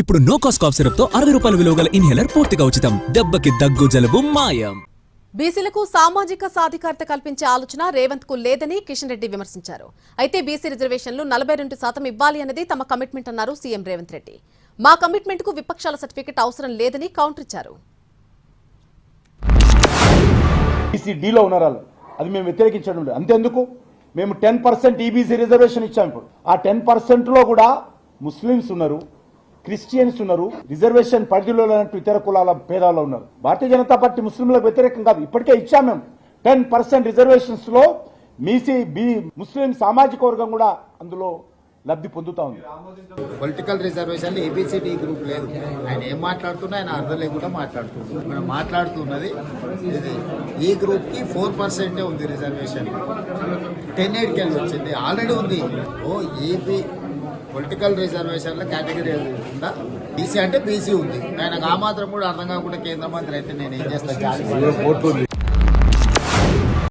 ఇప్పుడు no cost cough syrup తో 60 రూపాయల విలువ గల ఇన్హేలర్ పూర్తిగా ఉచితం. దెబ్బకి దగ్గు జలుబు మాయం. బీసీలకు సామాజిక సాధికారత కల్పించే ఆలోచన రేవంత్ కు లేదని కిషన్ రెడ్డి విమర్శించారు. అయితే బీసీ రిజర్వేషన్లు 42% ఇవ్వాలి అన్నది తమ కమిట్మెంట్ అన్నారు సీఎం రేవంత్ రెడ్డి. మా కమిట్మెంట్ కు విపక్షాల సర్టిఫికెట్ అవసరం లేదని కౌంటర్ ఇచ్చారు. డీలో ఉన్నారు అది మేము వ్యతిరేకించడం లేదు. అంతేందుకు మేము 10% ఈబీసీ రిజర్వేషన్ ఇచ్చాము. ఇప్పుడు ఆ 10%లో కూడా ముస్లిమ్స్ ఉన్నారు, క్రిస్టియన్స్ ఉన్నారు, రిజర్వేషన్ పరిధిలో లేనట్టు ఇతర కులాల పేదాల్లో ఉన్నారు. భారతీయ జనతా పార్టీ ముస్లింలకు వ్యతిరేకం కాదు, ఇప్పటికే ఇచ్చాము మేము 10% రిజర్వేషన్స్ లో ముస్లిం సామాజిక వర్గం కూడా అందులో లబ్ధి పొందుతా ఉంది. పొలిటికల్ రిజర్వేషన్ ఏబిసిడి గ్రూప్ లేదు. ఆయన ఏం మాట్లాడుతున్నా ఆయన అర్థం లేకుండా మాట్లాడుతున్నారు. మనం మాట్లాడుతున్నది ఈ గ్రూప్ కి 4% ఉంది రిజర్వేషన్, 10-8 కెళ్ళి వచ్చింది, ఆల్రెడీ ఉంది. ఏపీ పొలిటికల్ రిజర్వేషన్ లో కేటగిరీ ఉందా? బీసీ అంటే బీసీ ఉంది. ఆయనకు ఆ మాత్రం కూడా అర్థం కాకుండా కేంద్ర మంత్రి అయితే నేను ఏం చేస్తాను.